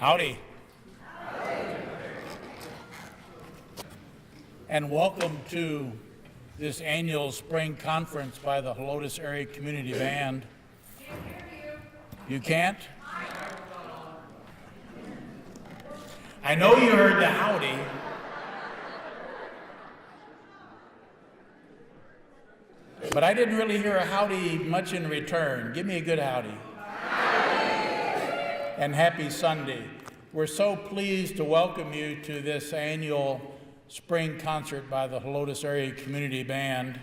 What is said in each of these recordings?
Howdy. And welcome to this annual spring conference by the Helotes Area Community Band. You can't? I know you heard the howdy. But I didn't really hear a howdy much in return. Give me a good howdy. And happy Sunday. We're so pleased to welcome you to this annual spring concert by the Helotes Area Community Band.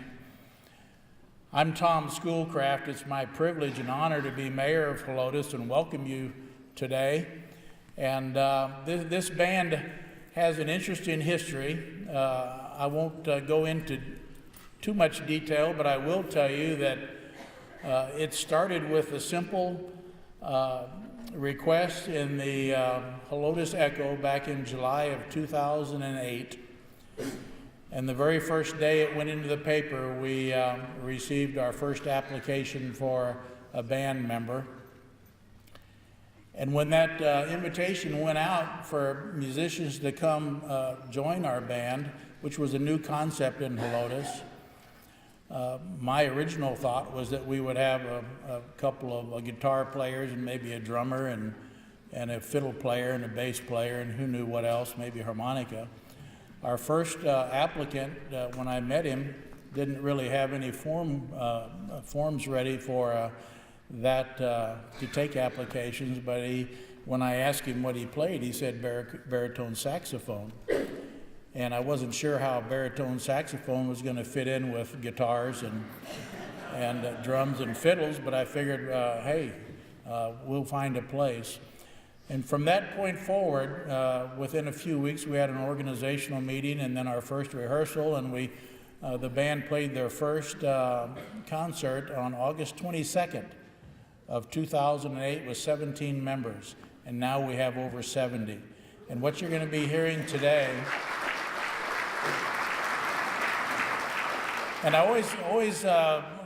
I'm Tom Schoolcraft. It's my privilege and honor to be mayor of Helotes and welcome you today. And this band has an interesting history. I won't go into too much detail, but I will tell you that it started with a simple request in the Helotes Echo back in July of 2008. And the very first day it went into the paper, we received our first application for a band member. And when that invitation went out for musicians to come join our band, which was a new concept in Helotes, my original thought was that we would have a couple of guitar players and maybe a drummer and a fiddle player and a bass player and who knew what else, maybe harmonica. Our first applicant, when I met him, didn't really have any forms ready for that to take applications, but when I asked him what he played, he said baritone saxophone. And I wasn't sure how baritone saxophone was going to fit in with guitars and drums and fiddles, but I figured, hey, we'll find a place. And from that point forward, within a few weeks, we had an organizational meeting and then our first rehearsal, and the band played their first concert on August 22nd of 2008 with 17 members, and now we have over 70. And what you're going to be hearing today, and I always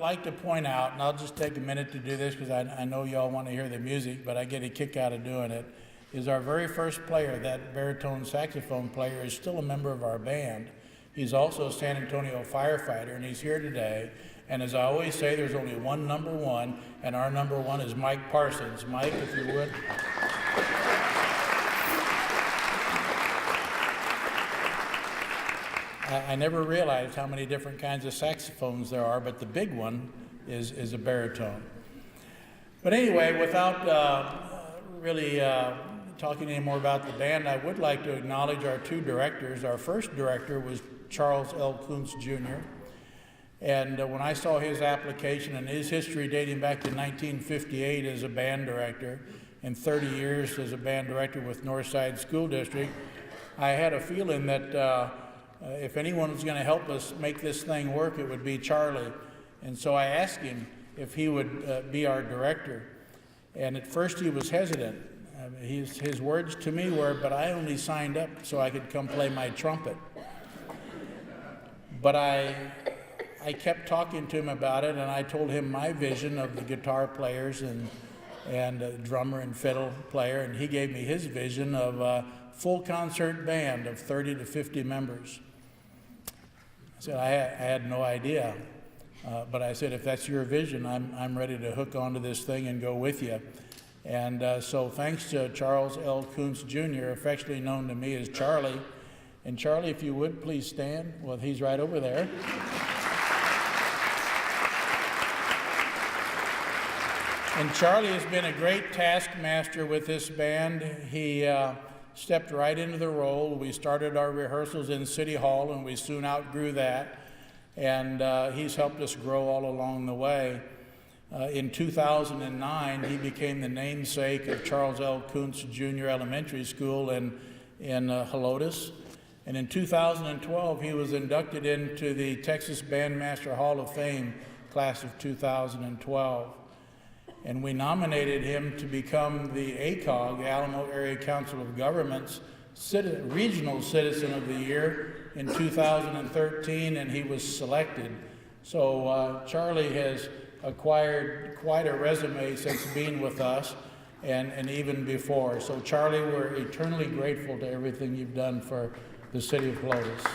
like to point out, and I'll just take a minute to do this because I know y'all want to hear the music, but I get a kick out of doing it, is our very first player, that baritone saxophone player, is still a member of our band. He's also a San Antonio firefighter, and he's here today. And as I always say, there's only one number one, and our number one is Mike Parsons. Mike, if you would. I never realized how many different kinds of saxophones there are, but the big one is a baritone. But anyway, without really talking any more about the band, I would like to acknowledge our two directors. Our first director was Charles L. Kuntz, Jr., and when I saw his application and his history dating back to 1958 as a band director and 30 years as a band director with Northside School District, I had a feeling that if anyone was going to help us make this thing work, it would be Charlie. And so I asked him if he would be our director. And at first he was hesitant. His words to me were, but I only signed up so I could come play my trumpet. But I kept talking to him about it, and I told him my vision of the guitar players and drummer and fiddle player, and he gave me his vision of a full concert band of 30 to 50 members. I said, I had no idea, but I said, if that's your vision, I'm ready to hook onto this thing and go with you. And so thanks to Charles L. Kuntz, Jr., affectionately known to me as Charlie. And Charlie, if you would, please stand. Well, he's right over there. And Charlie has been a great taskmaster with this band. He stepped right into the role. We started our rehearsals in City Hall, and we soon outgrew that. And he's helped us grow all along the way. In 2009, he became the namesake of Charles L. Kuntz Jr. Elementary School in Helotes. And in 2012, he was inducted into the Texas Bandmaster Hall of Fame class of 2012. And we nominated him to become the ACOG, the Alamo Area Council of Governments, Regional Citizen of the Year in 2013, and he was selected. So Charlie has acquired quite a resume since being with us, and even before. So Charlie, we're eternally grateful to everything you've done for the city of Helotes.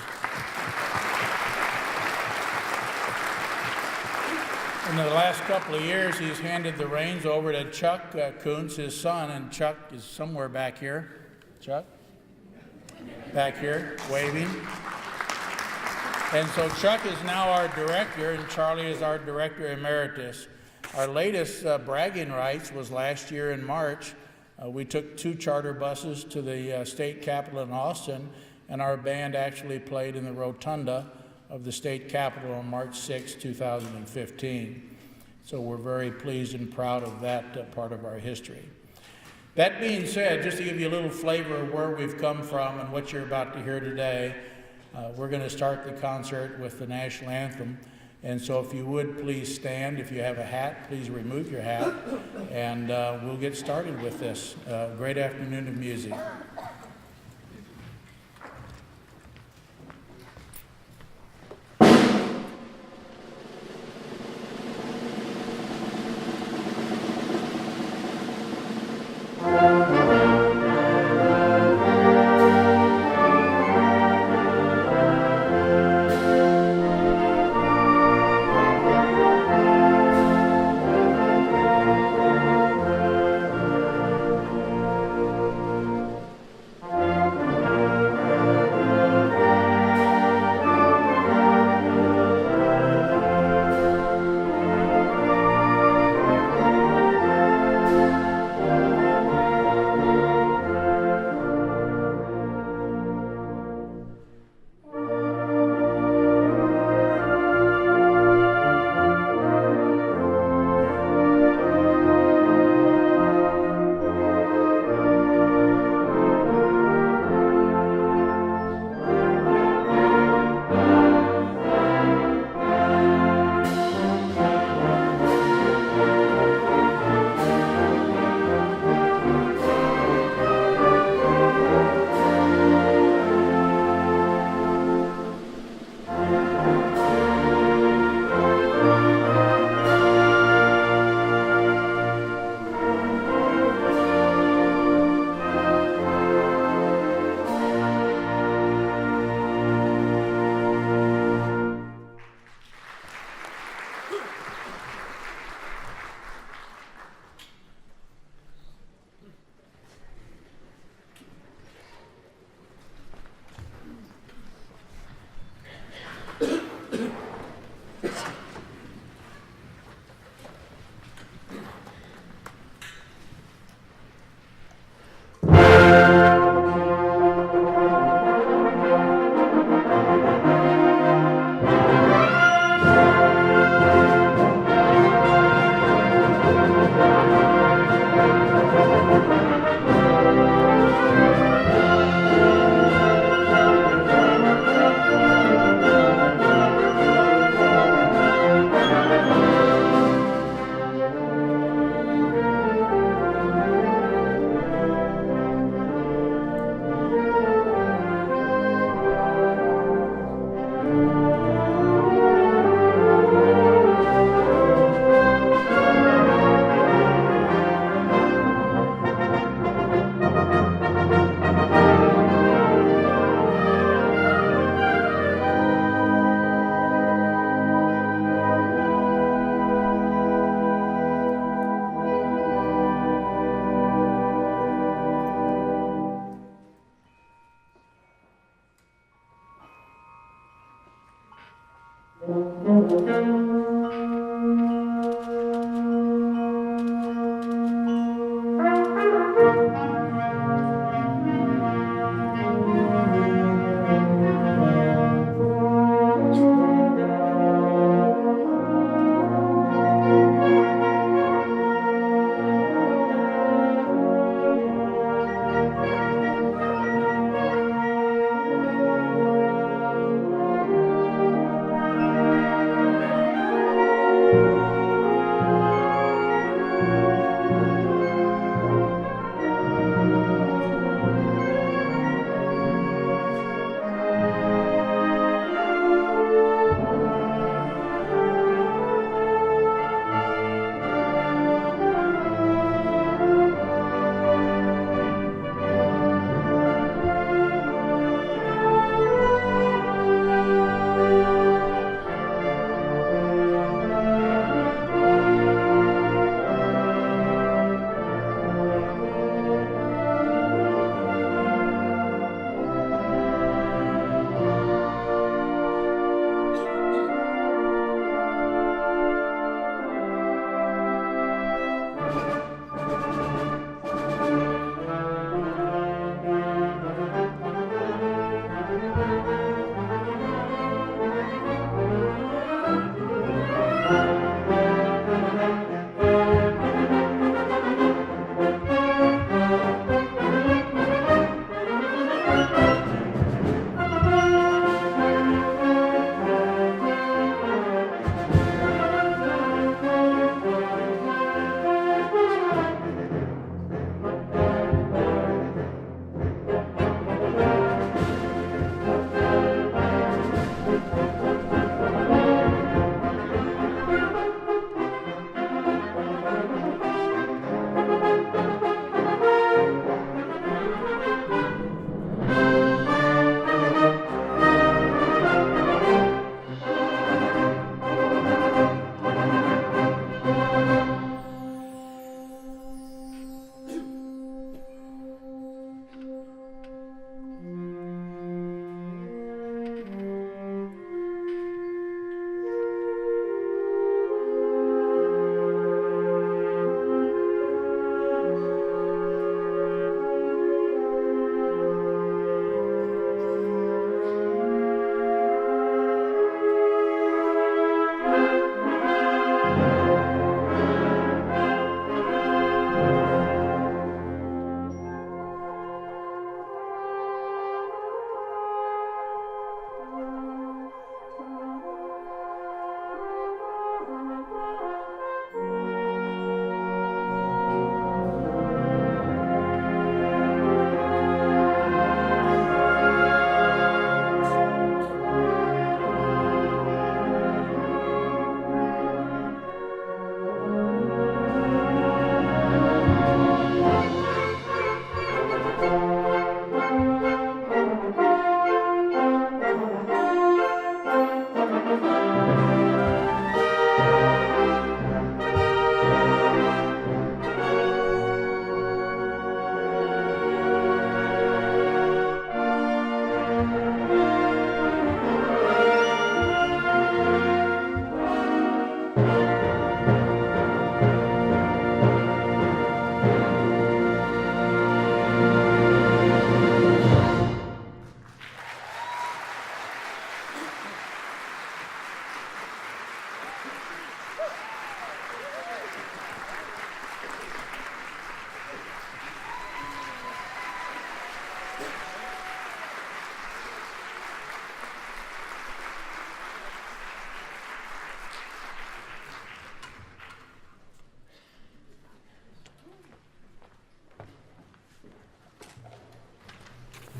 In the last couple of years, he's handed the reins over to Chuck Kuntz, his son, and Chuck is somewhere back here. Chuck? Back here, waving. And so Chuck is now our director, and Charlie is our director emeritus. Our latest bragging rights was last year in March. We took 2 charter buses to the state capitol in Austin, and our band actually played in the rotunda of the state capitol on March 6, 2015. So we're very pleased and proud of that part of our history. That being said, just to give you a little flavor of where we've come from and what you're about to hear today, we're going to start the concert with the national anthem. And so if you would please stand. If you have a hat, please remove your hat, and we'll get started with this great afternoon of music.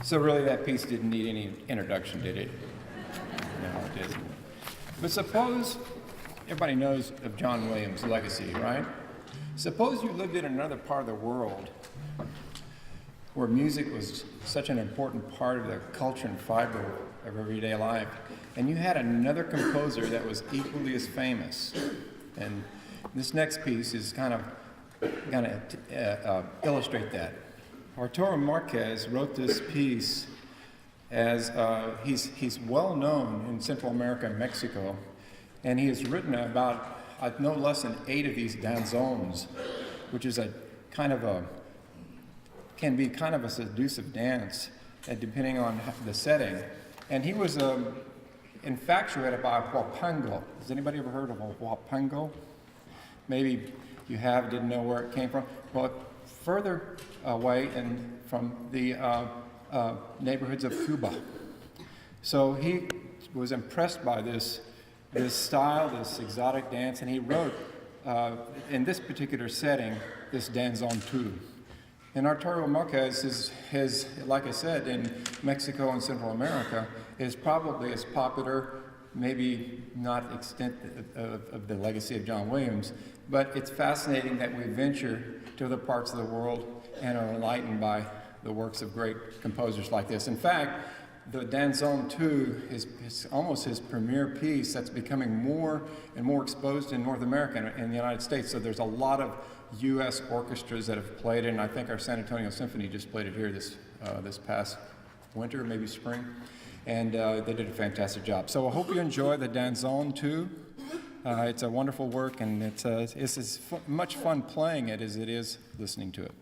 So really that piece didn't need any introduction, did it? No, it didn't. But suppose, everybody knows of John Williams' legacy, right? Suppose you lived in another part of the world where music was such an important part of the culture and fiber of everyday life, and you had another composer that was equally as famous. And this next piece is kind of going to illustrate that. Arturo Marquez wrote this piece as he's well known in Central America and Mexico, and he has written about no less than 8 of these danzones, which is a kind of a can be kind of a seductive dance, depending on the setting. And he was infatuated by huapango. Has anybody ever heard of a huapango? Maybe you have, didn't know where it came from. Well, further away and from the neighborhoods of Cuba. So he was impressed by this style, this exotic dance, and he wrote, in this particular setting, this danzón 2. And Arturo Marquez is, like I said, in Mexico and Central America, is probably as popular, maybe not extent of the legacy of John Williams, but it's fascinating that we venture to other parts of the world and are enlightened by the works of great composers like this. In fact, the Danzón 2 is almost his premier piece that's becoming more and more exposed in North America and in the United States. So there's a lot of U.S. orchestras that have played it, and I think our San Antonio Symphony just played it here this past winter, maybe spring, and they did a fantastic job. So I hope you enjoy the Danzón 2. It's a wonderful work, and it's as much fun playing it as it is listening to it.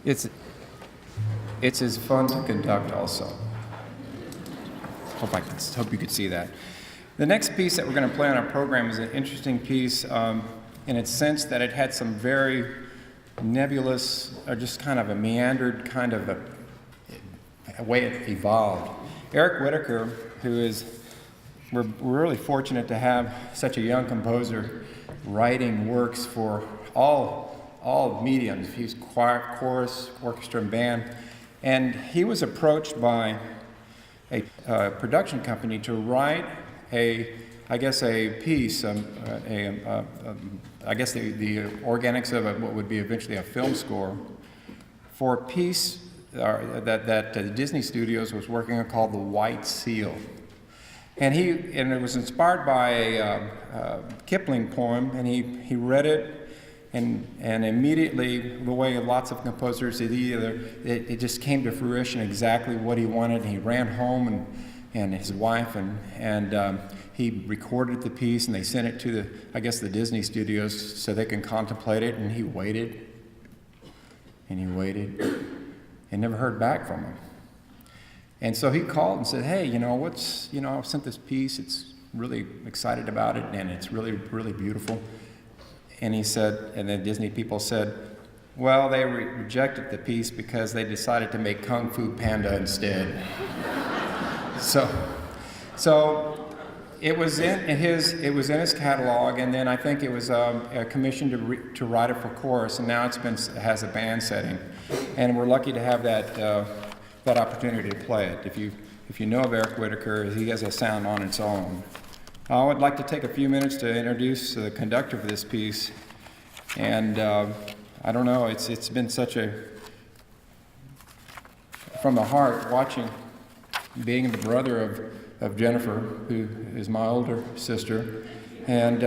it's as fun to conduct also. Hope you could see that. The next piece that we're going to play on our program is an interesting piece in its sense that it had some very nebulous, or just kind of a meandered kind of a way it evolved. Eric Whitacre, we're really fortunate to have such a young composer writing works for all mediums. He's choir, chorus, orchestra, and band. And he was approached by a production company to write a piece, the organics of what would be eventually a film score for a piece that Disney Studios was working on called The White Seal. And it was inspired by a Kipling poem, and he read it, and immediately, the way lots of composers did, it just came to fruition exactly what he wanted. And he ran home and his wife and he recorded the piece, and they sent it to the Disney Studios so they can contemplate it. And he waited, and never heard back from him. And so he called and said, "Hey, I've sent this piece. It's really excited about it, and it's really, really beautiful." And he said, and the Disney people said, well, they rejected the piece because they decided to make Kung Fu Panda instead. So it was in his catalog, and then I think it was commissioned to write it for chorus, and now it has a band setting, and we're lucky to have that opportunity to play it. If you know of Eric Whitacre, he has a sound on its own. I would like to take a few minutes to introduce the conductor for this piece, and I don't know, it's been such from the heart, being the brother of Jennifer, who is my older sister, and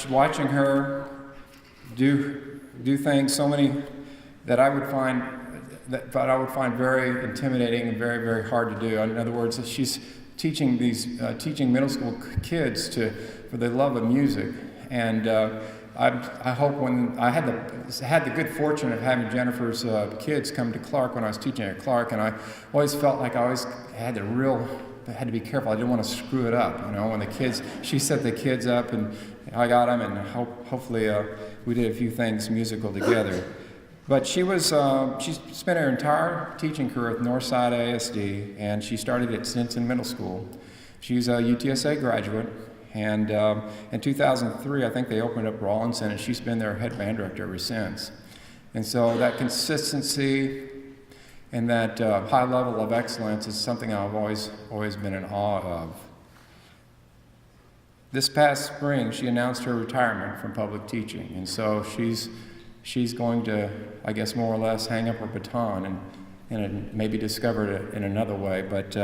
watching her do things, so many that I would find very intimidating and very, very hard to do. In other words, she's teaching middle school kids for the love of music, and I hope when I had the good fortune of having Jennifer's kids come to Clark when I was teaching at Clark, and I always felt like I always had to be careful. I didn't want to screw it up, when she set the kids up, and I got them, and hopefully we did a few things musical together. But she spent her entire teaching career at Northside ISD, and she started at Stinson Middle School. She's a UTSA graduate, and in 2003, I think they opened up Rawlinson, and she's been their head band director ever since. And so that consistency and that high level of excellence is something I've always been in awe of. This past spring, she announced her retirement from public teaching, and so she's going to, I guess, more or less hang up her baton and maybe discover it in another way. But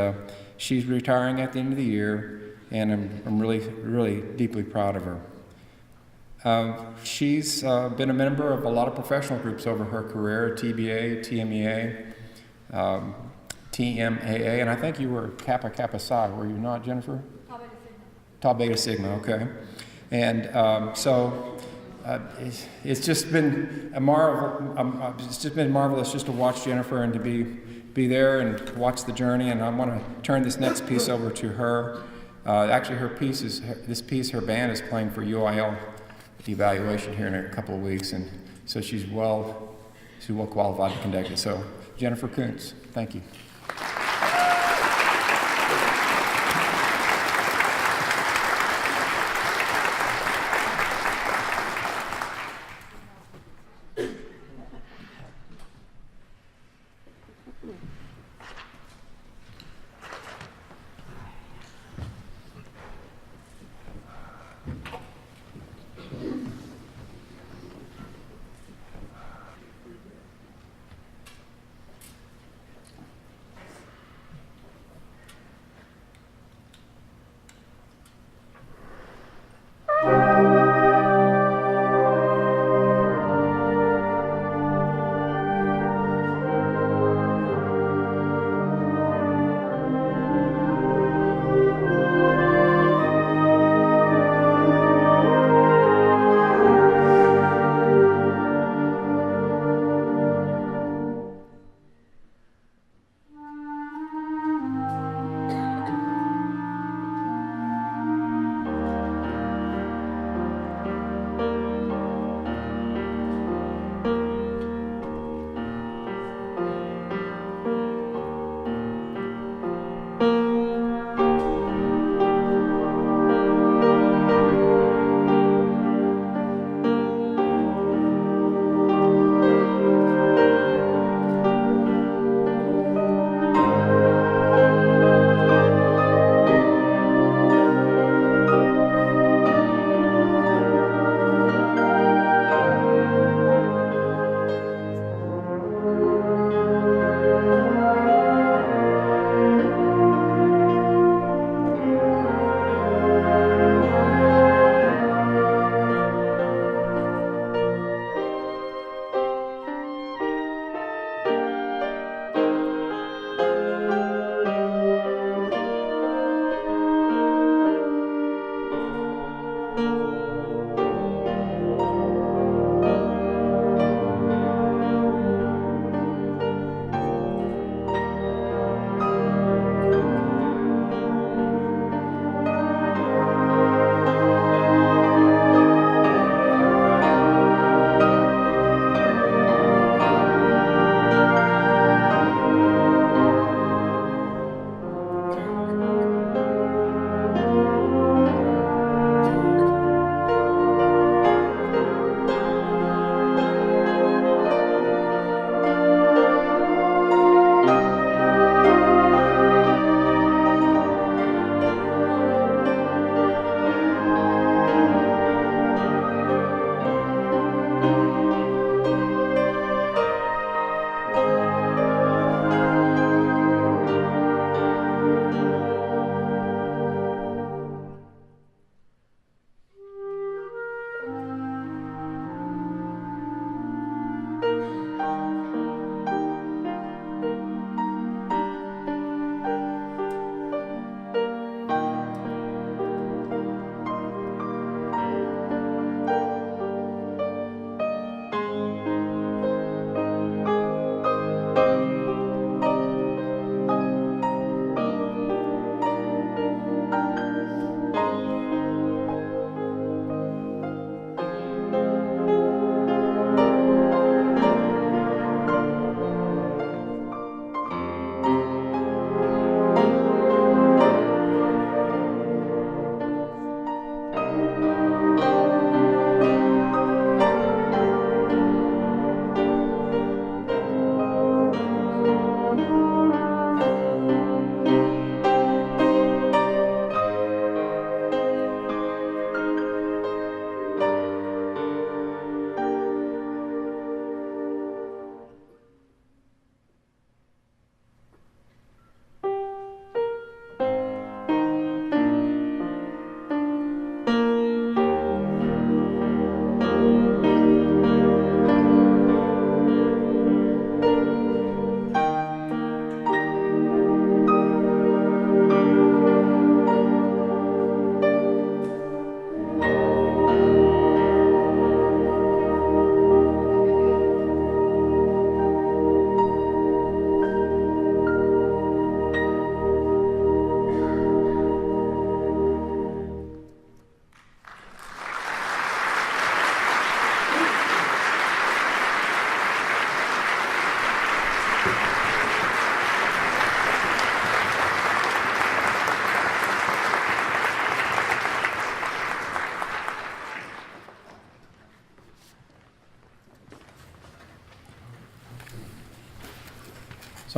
she's retiring at the end of the year, and I'm really, really deeply proud of her. She's been a member of a lot of professional groups over her career, TBA, TMEA, TMAA, and I think you were Kappa Kappa Psi, were you not, Jennifer? Tau Beta Sigma, okay. And it's just been a marvel. It's just been marvelous just to watch Jennifer and to be there and watch the journey. And I want to turn this next piece over to her. Actually, her band is playing for UIL evaluation here in a couple of weeks, and so she's well qualified to conduct it. So, Jennifer Kuntz, thank you.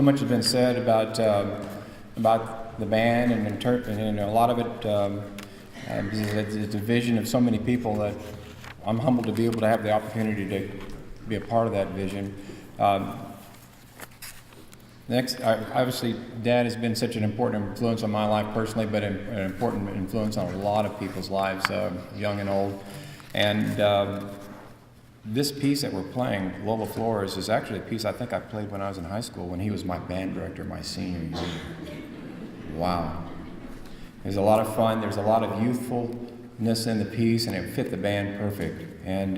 So much has been said about the band, and a lot of it is a vision of so many people that I'm humbled to be able to have the opportunity to be a part of that vision. Next, obviously, Dad has been such an important influence on my life personally, but an important influence on a lot of people's lives, young and old. And this piece that we're playing, Lola Flores, is actually a piece I think I played when I was in high school, when he was my band director my senior year. Wow. It was a lot of fun. There's a lot of youthfulness in the piece, and it fit the band perfect. And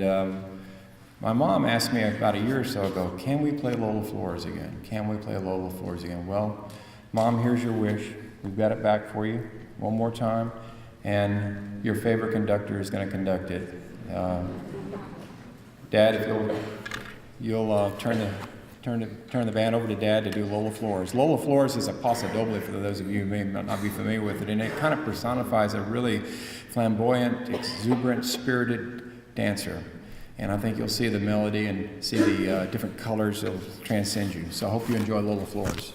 my mom asked me about a year or so ago, can we play Lola Flores again? Can we play Lola Flores again? Well, Mom, here's your wish. We've got it back for you one more time, and your favorite conductor is going to conduct it. Dad, if you'll turn the band over to Dad to do Lola Flores. Lola Flores is a paso doble for those of you who may not be familiar with it, and it kind of personifies a really flamboyant, exuberant, spirited dancer. And I think you'll see the melody and see the different colors that will transcend you. So I hope you enjoy Lola Flores.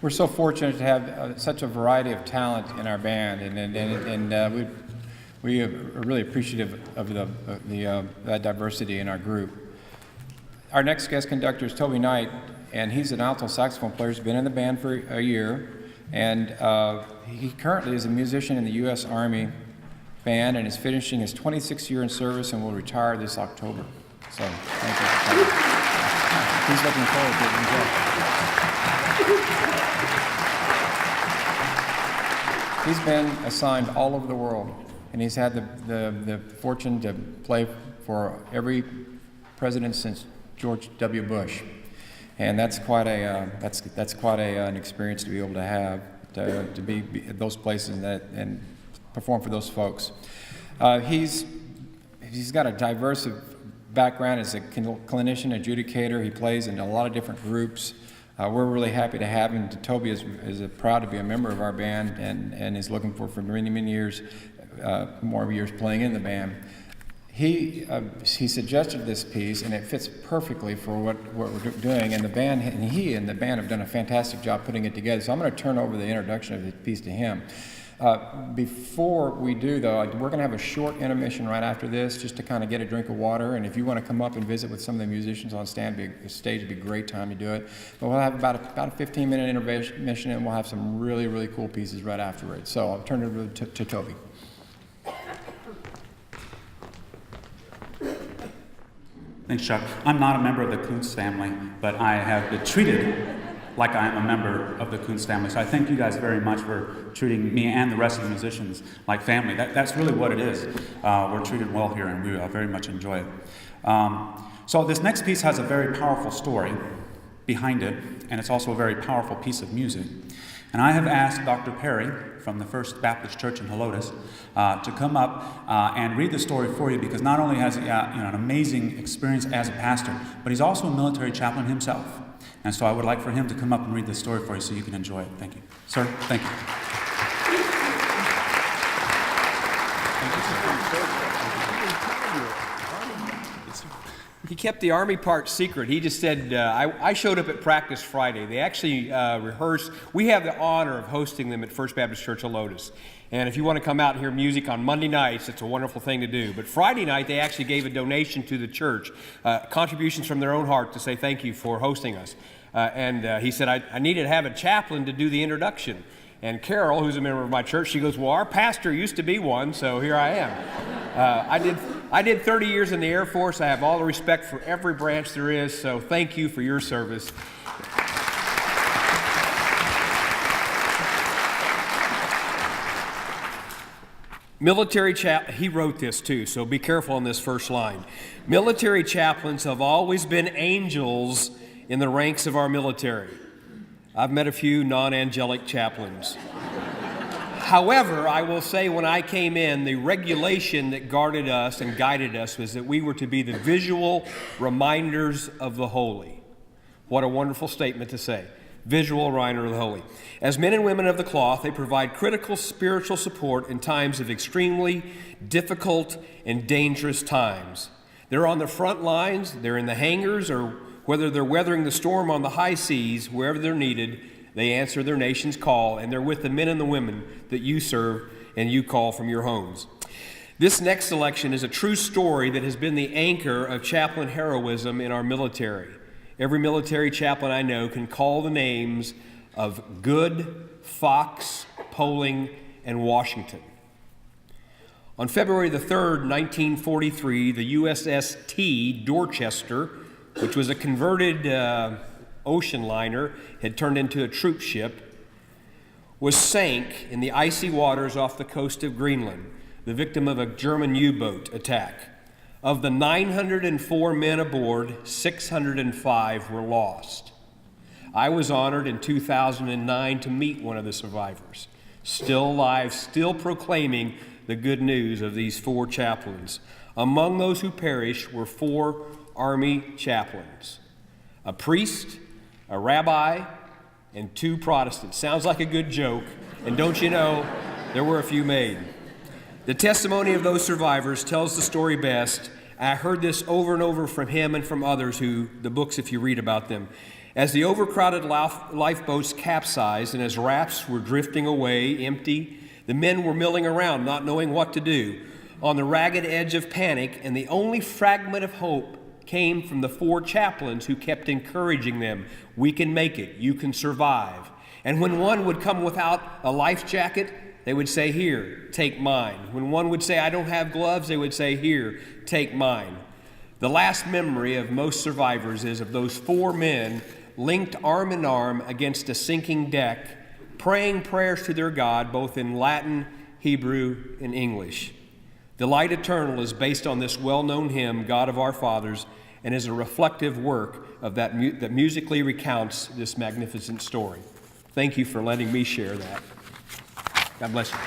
we're so fortunate to have such a variety of talent in our band, and we are really appreciative of that diversity in our group. Our next guest conductor is Toby Knight, and he's an alto saxophone player. He's been in the band for a year, and he currently is a musician in the U.S. Army band and is finishing his 26th year in service and will retire this October. So, thank you for coming. He's looking forward to it. Enjoy. He's been assigned all over the world, and he's had the fortune to play for every president since George W. Bush, and that's quite an experience to be able to have, to be at those places and perform for those folks. He's got a diverse background as a clinician, adjudicator. He plays in a lot of different groups. We're really happy to have him. Toby is proud to be a member of our band and is looking for many, many years, more years playing in the band. He suggested this piece, and it fits perfectly for what we're doing. And the band and the band have done a fantastic job putting it together. So I'm going to turn over the introduction of the piece to him. Before we do, though, we're going to have a short intermission right after this, just to kind of get a drink of water. And if you want to come up and visit with some of the musicians on stage, it'd be a great time to do it. But we'll have about a 15-minute intermission, and we'll have some really, really cool pieces right afterwards. So I'll turn it over to Toby. Thanks, Chuck. I'm not a member of the Kuntz family, but I have been treated like I'm a member of the Kuntz family. So I thank you guys very much for treating me and the rest of the musicians like family. That's really what it is. We're treated well here, and we very much enjoy it. So this next piece has a very powerful story behind it, and it's also a very powerful piece of music. And I have asked Dr. Perry from the First Baptist Church in Helotes to come up and read the story for you, because not only has he an amazing experience as a pastor, but he's also a military chaplain himself. And so I would like for him to come up and read the story for you so you can enjoy it. Thank you. Sir, thank you. He kept the Army part secret. He just said, I showed up at practice Friday. They actually rehearsed. We have the honor of hosting them at First Baptist Church of Lotus. And if you want to come out and hear music on Monday nights, it's a wonderful thing to do. But Friday night, they actually gave a donation to the church, contributions from their own heart to say thank you for hosting us. And he said, I needed to have a chaplain to do the introduction. And Carol, who's a member of my church, she goes, well, our pastor used to be one, so here I am. I did 30 years in the Air Force. I have all the respect for every branch there is, so thank you for your service. He wrote this too, so be careful on this first line. Military chaplains have always been angels in the ranks of our military. I've met a few non-angelic chaplains. However, I will say when I came in, the regulation that guarded us and guided us was that we were to be the visual reminders of the holy. What a wonderful statement to say. Visual reminder of the holy. As men and women of the cloth, they provide critical spiritual support in times of extremely difficult and dangerous times. They're on the front lines, they're in the hangars, or whether they're weathering the storm on the high seas, wherever they're needed, they answer their nation's call, and they're with the men and the women that you serve and you call from your homes. This next selection is a true story that has been the anchor of chaplain heroism in our military. Every military chaplain I know can call the names of Good, Fox, Poling, and Washington. On February the 3rd, 1943, the USS T. Dorchester, which was a converted ocean liner, had turned into a troop ship, was sank in the icy waters off the coast of Greenland, the victim of a German U-boat attack. Of the 904 men aboard, 605 were lost. I was honored in 2009 to meet one of the survivors, still alive, still proclaiming the good news of these 4 chaplains. Among those who perished were 4 Army chaplains, a priest, a rabbi, and 2 Protestants. Sounds like a good joke, and don't you know, there were a few made. The testimony of those survivors tells the story best. I heard this over and over from him and from others the books if you read about them. As the overcrowded lifeboats capsized and as rafts were drifting away empty, the men were milling around, not knowing what to do, on the ragged edge of panic, and the only fragment of hope came from the 4 chaplains who kept encouraging them. We can make it. You can survive. And when one would come without a life jacket, they would say, here, take mine. When one would say, I don't have gloves, they would say, here, take mine. The last memory of most survivors is of those 4 men linked arm in arm against a sinking deck, praying prayers to their God, both in Latin, Hebrew, and English. The Light Eternal is based on this well-known hymn, God of Our Fathers, and is a reflective work of that musically recounts this magnificent story. Thank you for letting me share that. God bless you.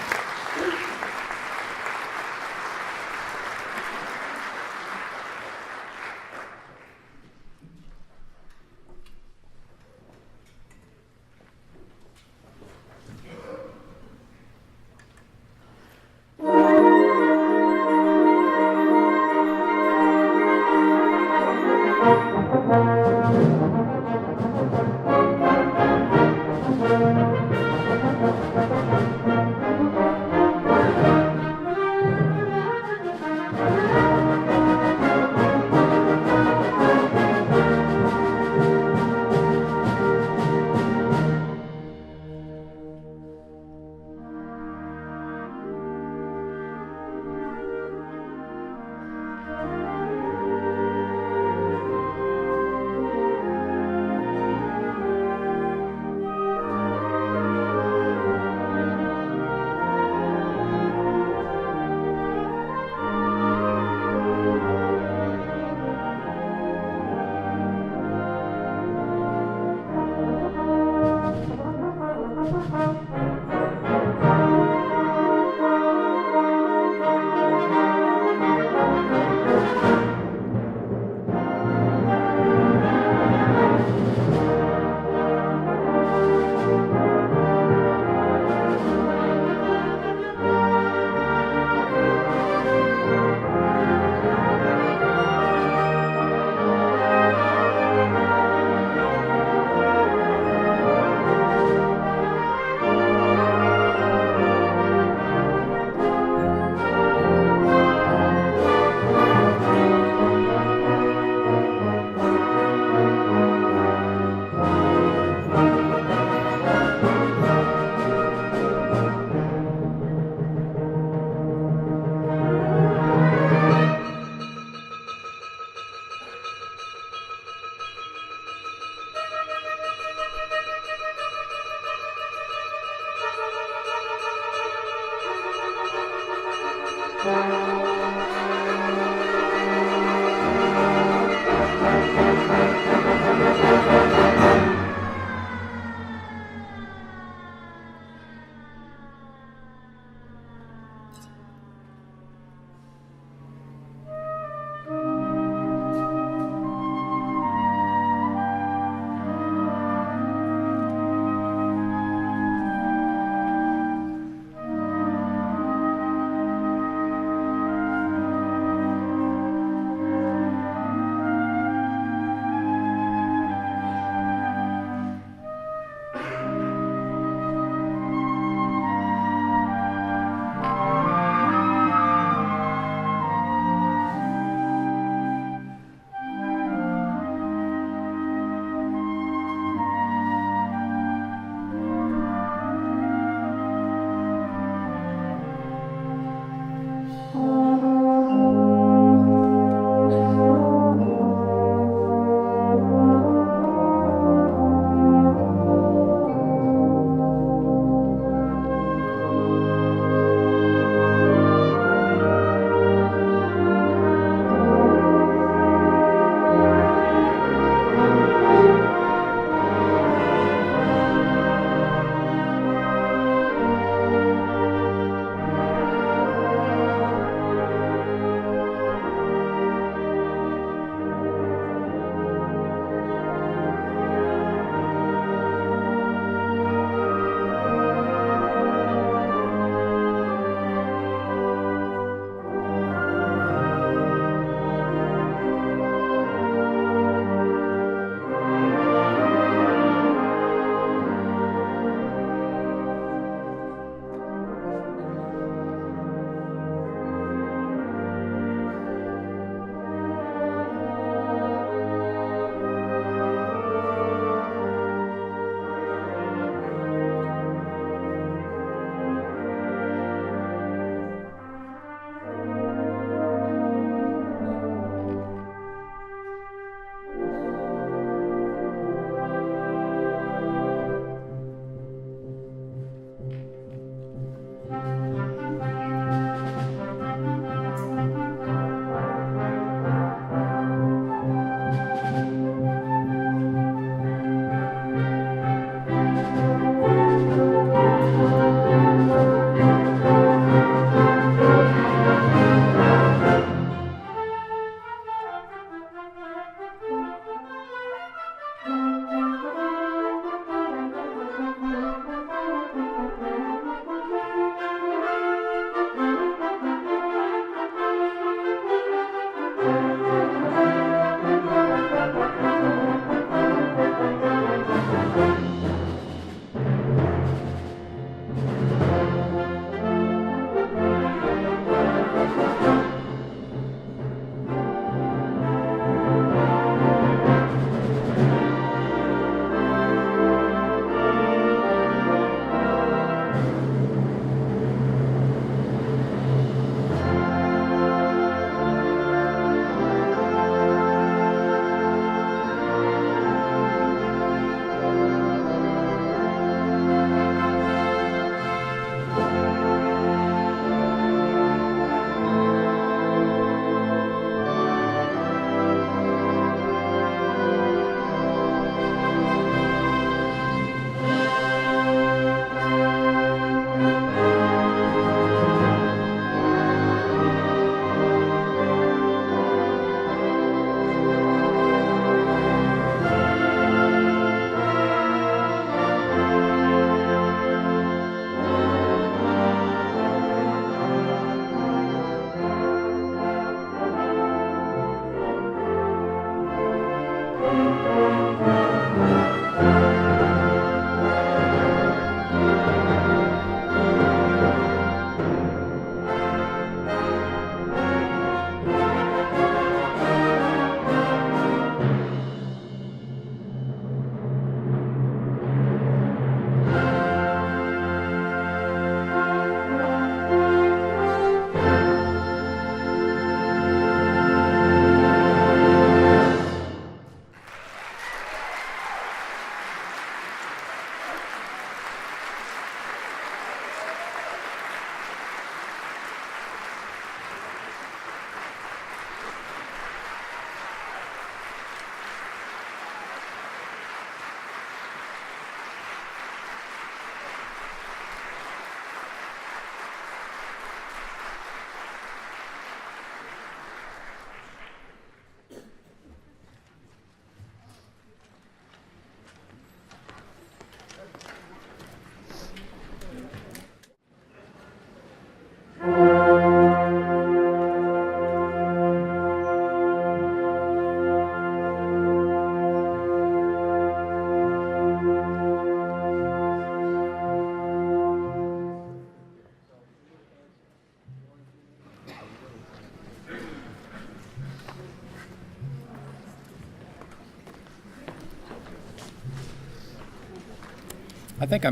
I think I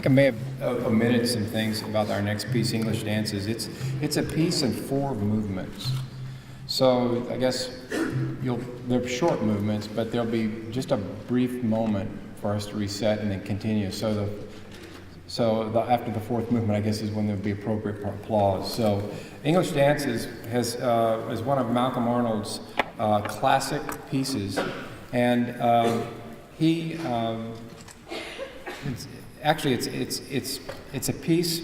may have omitted some things about our next piece, English Dances. It's a piece in 4 movements. So I guess they're short movements, but there'll be just a brief moment for us to reset and then continue. So after the 4th movement, I guess, is when there'll be appropriate applause. So English Dances is one of Malcolm Arnold's classic pieces, and it's a piece.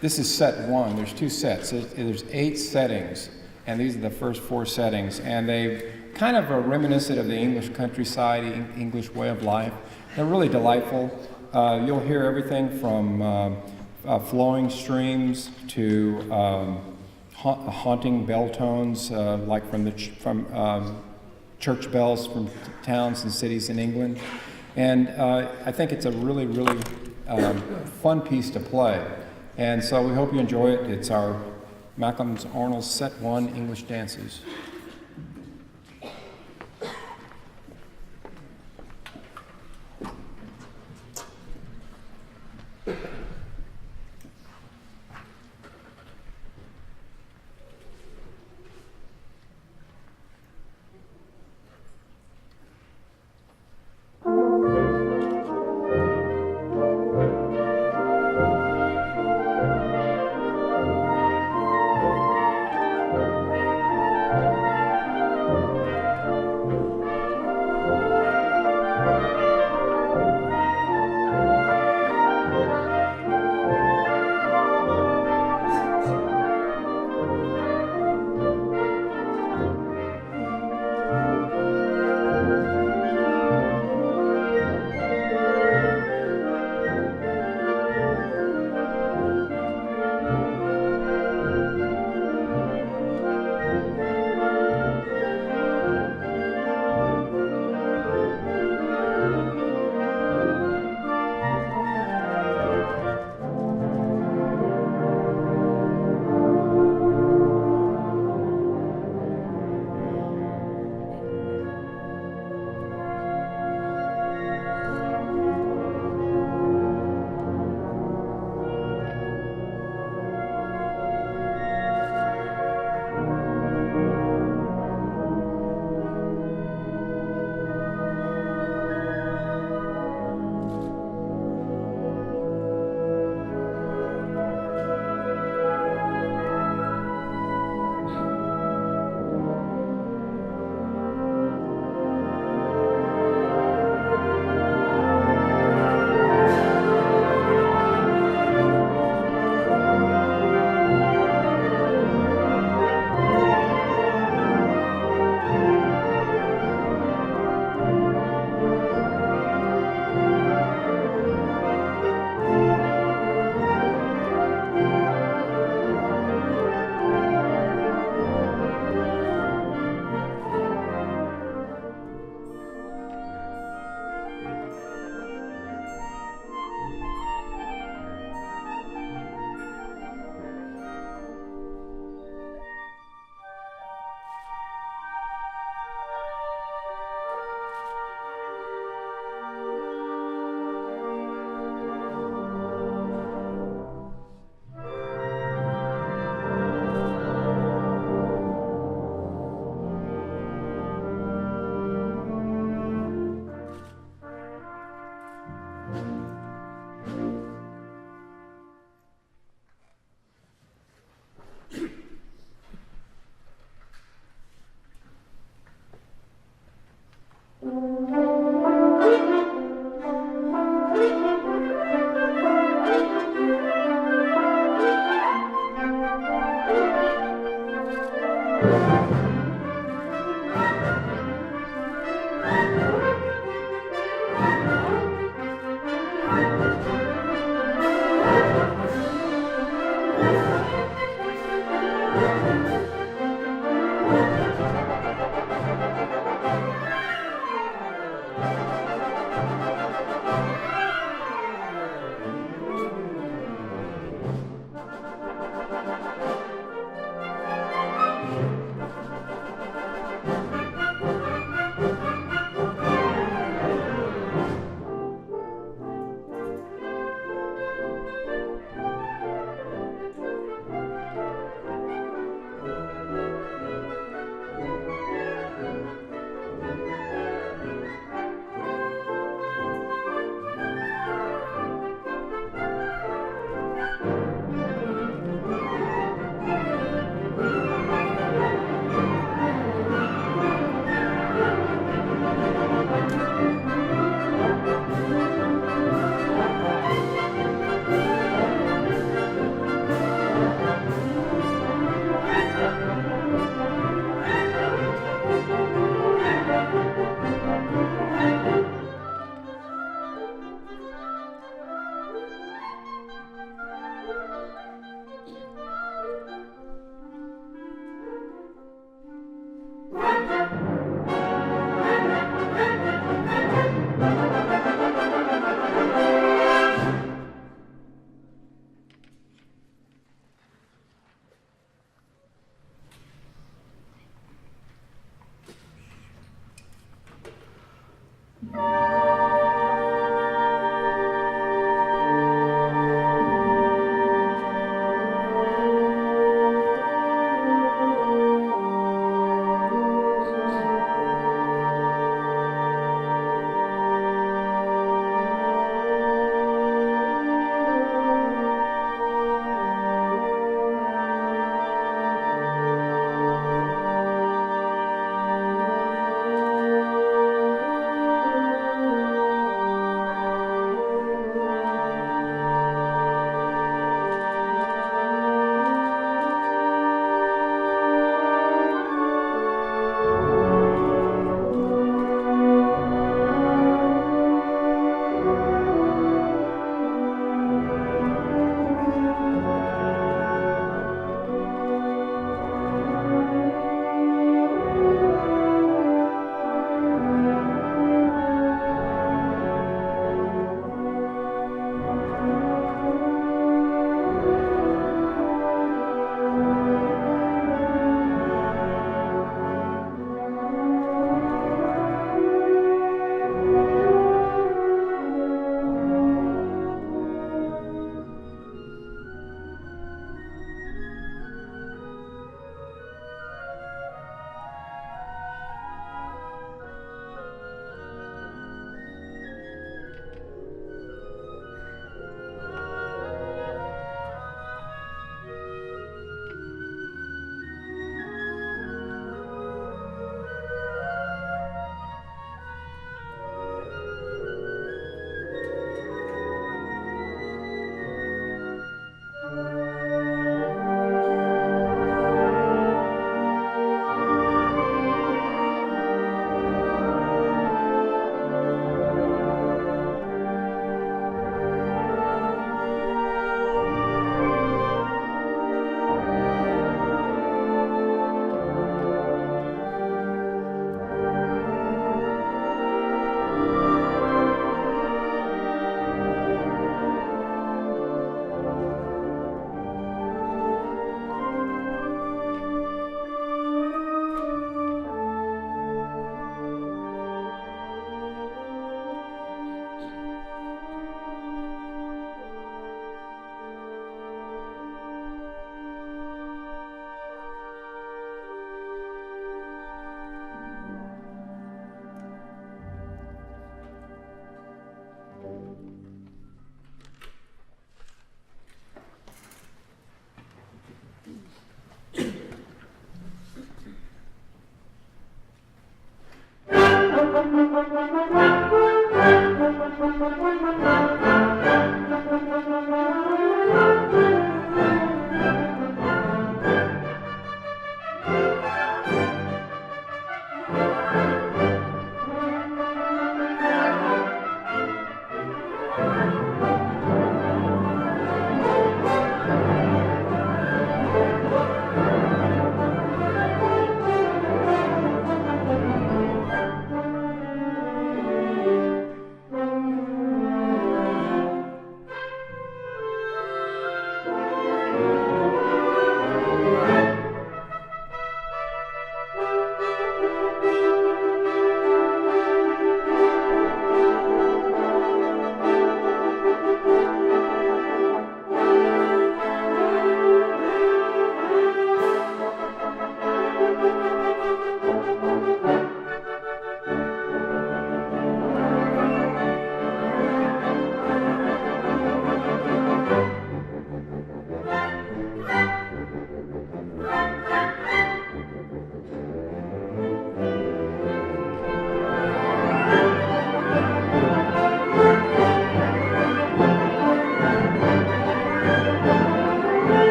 This is set 1. There's 2 sets. There's 8 settings, and these are the first 4 settings, and they kind of are reminiscent of the English countryside, English way of life. They're really delightful. You'll hear everything from flowing streams to haunting bell tones, like from church bells from towns and cities in England. And I think it's a really, really fun piece to play. And so we hope you enjoy it. It's our Malcolm Arnold's Set 1 English Dances.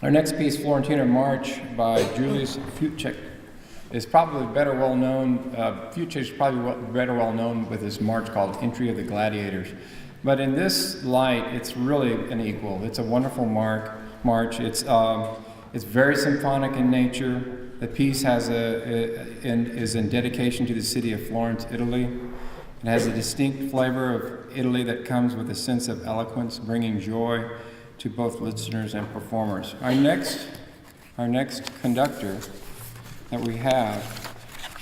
Our next piece, Florentina March by Julius Futchek, is probably better well known. Futchek is probably better well known with his march called Entry of the Gladiators. But in this light, it's really an equal. It's a wonderful march. It's very symphonic in nature. The piece is in dedication to the city of Florence, Italy. It has a distinct flavor of Italy that comes with a sense of eloquence, bringing joy to both listeners and performers. Our next conductor that we have,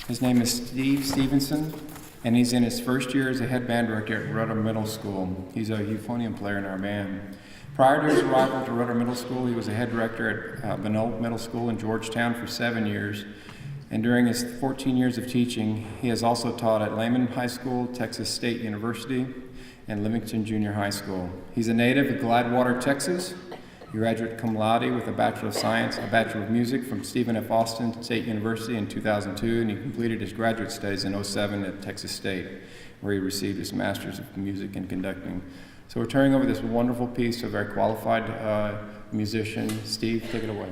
his name is Steve Stevenson, and he's in his first year as a head band director at Rudder Middle School. He's a euphonium player in our band. Prior to his arrival to Rudder Middle School, he was a head director at Benilde Middle School in Georgetown for 7 years. And during his 14 years of teaching, he has also taught at Lehman High School, Texas State University, and Livingston Junior High School. He's a native of Gladwater, Texas. He graduated cum laude with a Bachelor of Science, a Bachelor of Music from Stephen F. Austin State University in 2002, and he completed his graduate studies in 2007 at Texas State, where he received his Master's of Music and Conducting. So we're turning over this wonderful piece to a very qualified musician. Steve, take it away.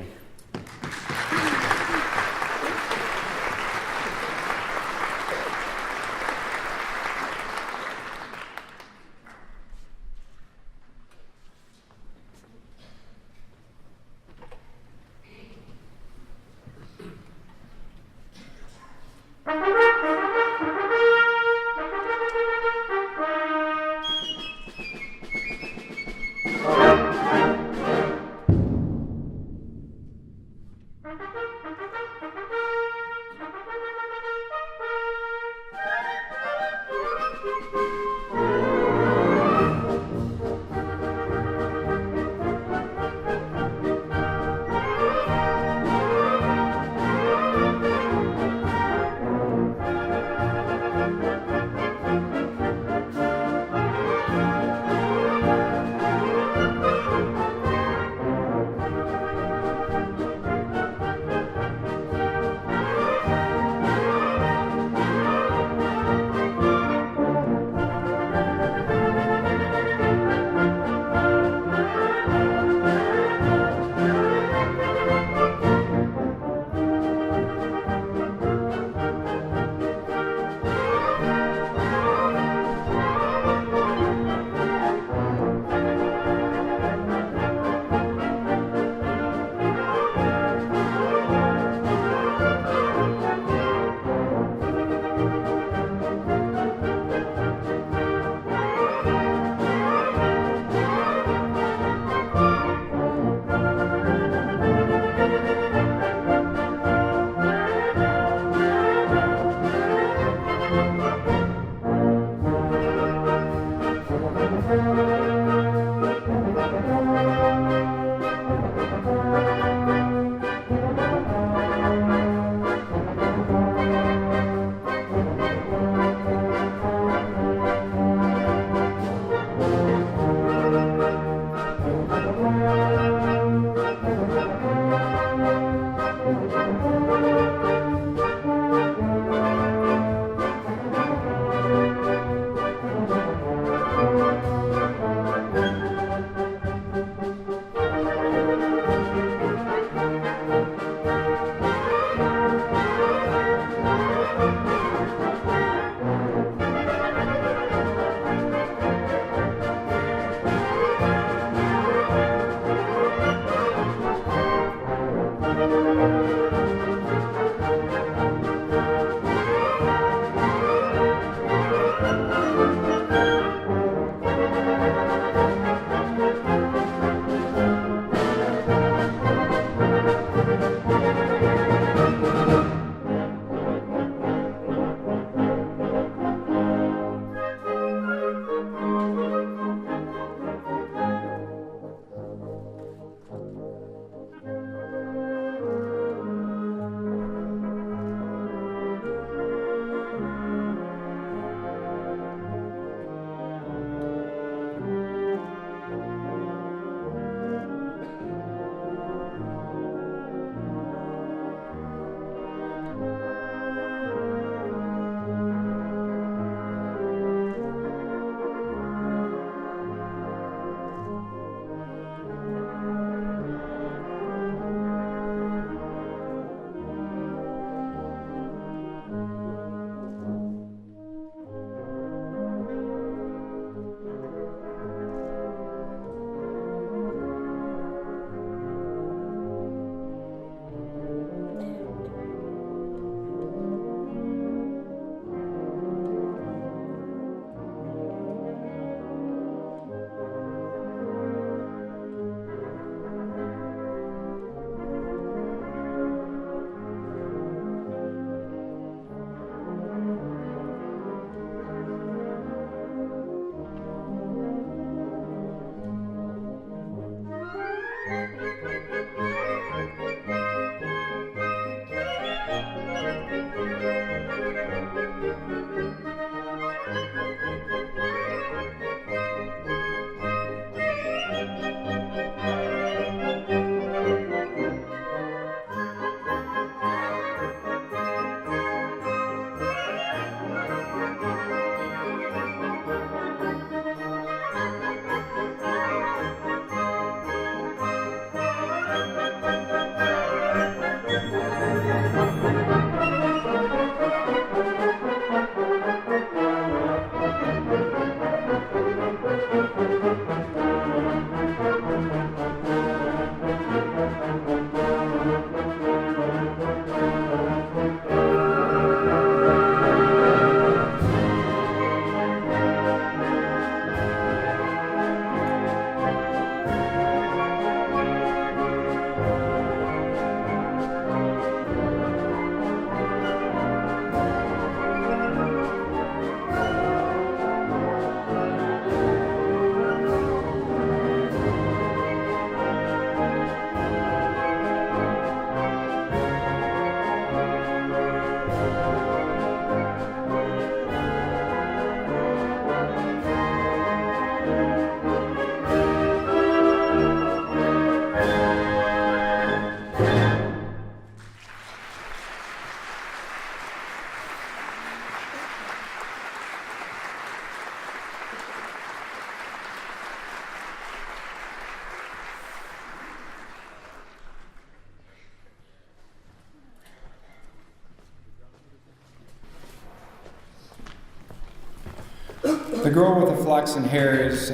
The Girl with the Flaxen Hair is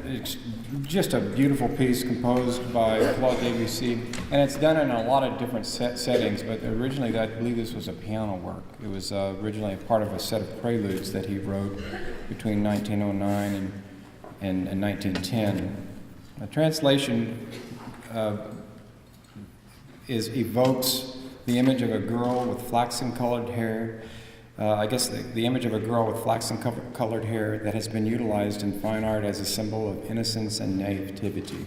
it's just a beautiful piece composed by Claude Debussy, and it's done in a lot of different settings, but originally I believe this was a piano work. It was originally a part of a set of preludes that he wrote between 1909 and 1910. The translation evokes the image of a girl with flaxen-colored hair. I guess the image of a girl with flaxen-colored hair that has been utilized in fine art as a symbol of innocence and naivety.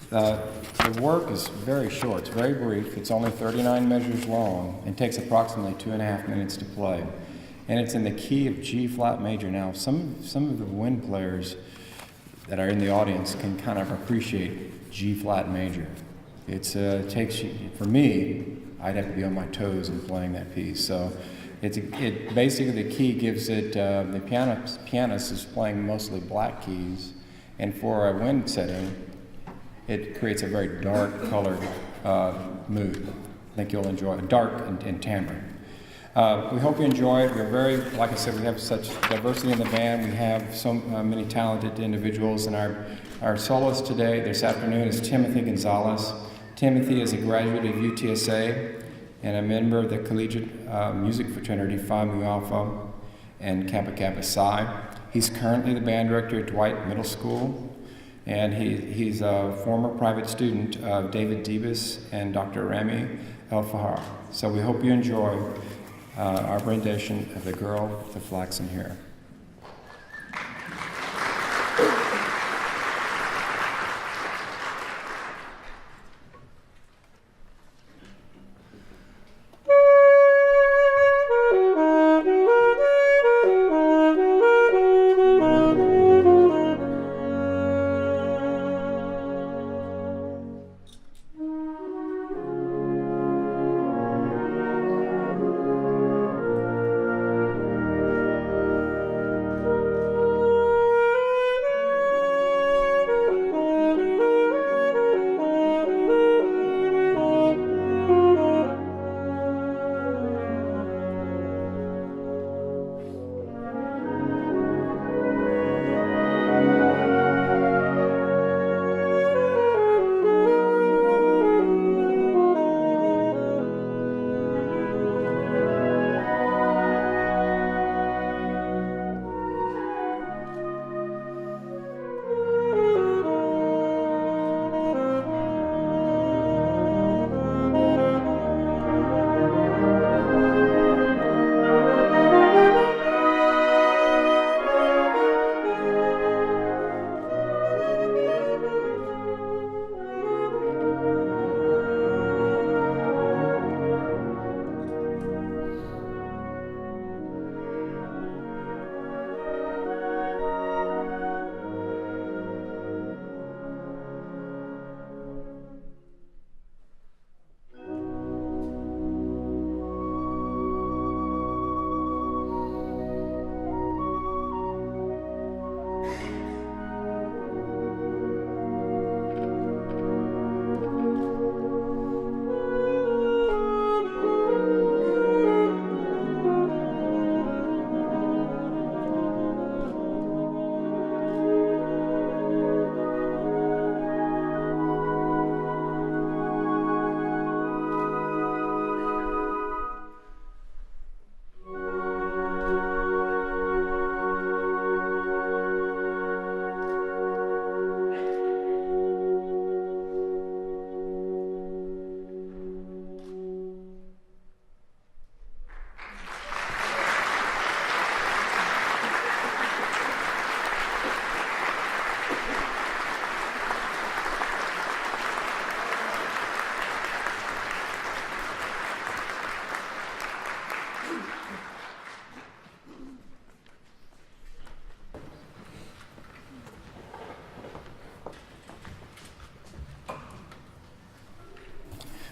The work is very short, it's very brief, it's only 39 measures long, and takes approximately 2.5 minutes to play. And it's in the key of G-flat major. Now, some of the wind players that are in the audience can kind of appreciate G-flat major. It takes you, for me, I'd have to be on my toes in playing that piece. So it basically, the key gives it, the pianist is playing mostly black keys, and for a wind setting, it creates a very dark colored mood. I think you'll enjoy it, dark and timbre. We hope you enjoy it. We're very, like I said, we have such diversity in the band. We have so many talented individuals, and our soloist today, this afternoon, is Timothy Gonzalez. Timothy is a graduate of UTSA and a member of the collegiate music fraternity Phi Mu Alpha and Kappa Kappa Psi. He's currently the band director at Dwight Middle School, and he's a former private student of David Debus and Dr. Rami El-Fahar. So we hope you enjoy our rendition of The Girl with the Flaxen Hair.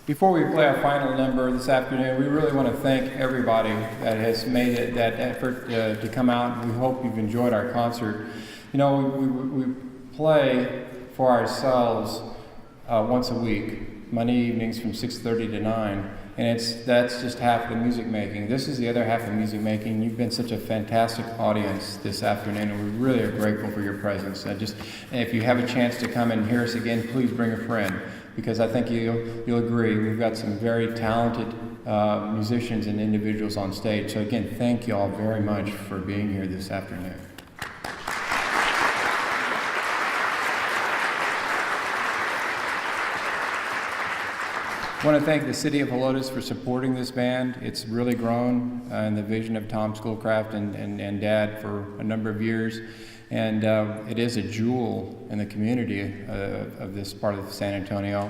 Before we play our final number this afternoon, we really want to thank everybody that has made it, that effort to come out. We hope you've enjoyed our concert. You know, we play for ourselves once a week, Monday evenings from 6:30 to 9, And that's just half the music making. This is the other half of music making. You've been such a fantastic audience this afternoon, and we really are grateful for your presence. And if you have a chance to come and hear us again, please bring a friend, because I think you'll agree we've got some very talented musicians and individuals on stage. So again, thank you all very much for being here this afternoon. I want to thank the City of Helotes for supporting this band. It's really grown in the vision of Tom Schoolcraft and Dad for a number of years. And it is a jewel in the community of this part of San Antonio.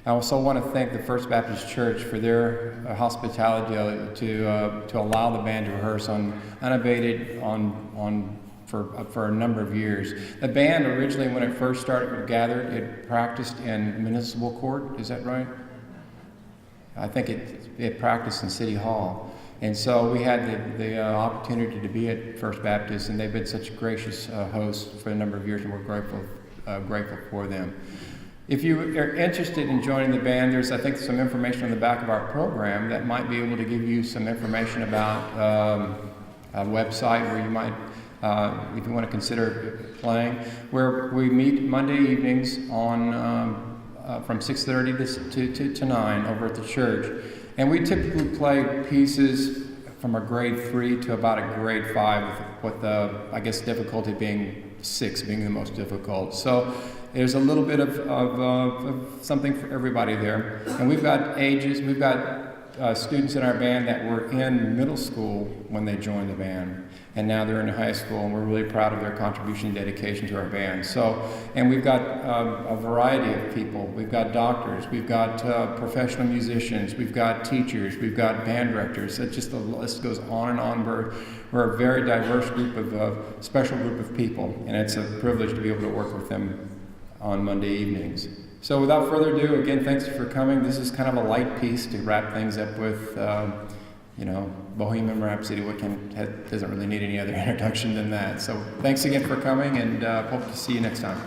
I also want to thank the First Baptist Church for their hospitality to allow the band to rehearse unabated for a number of years. The band originally, when it first started, gathered, it practiced in municipal court. Is that right? I think it practiced in City Hall. And so we had the opportunity to be at First Baptist, and they've been such gracious hosts for a number of years, and we're grateful for them. If you are interested in joining the band, there's, I think, some information on the back of our program that might be able to give you some information about a website where you might, if you want to consider playing, where we meet Monday evenings on from 6:30 to 9 over at the church. And we typically play pieces from a grade 3 to about a grade 5, with the, I guess, difficulty being 6 being the most difficult. So there's a little bit of something for everybody there. And we've got students in our band that were in middle school when they joined the band, and now they're in high school, and we're really proud of their contribution and dedication to our band. And we've got a variety of people. We've got doctors, we've got professional musicians, we've got teachers, we've got band directors. The list goes on and on. We're a very diverse group special group of people, and it's a privilege to be able to work with them on Monday evenings. So without further ado, again, thanks for coming. This is kind of a light piece to wrap things up with. Bohemian Rhapsody doesn't really need any other introduction than that. So thanks again for coming, and hope to see you next time.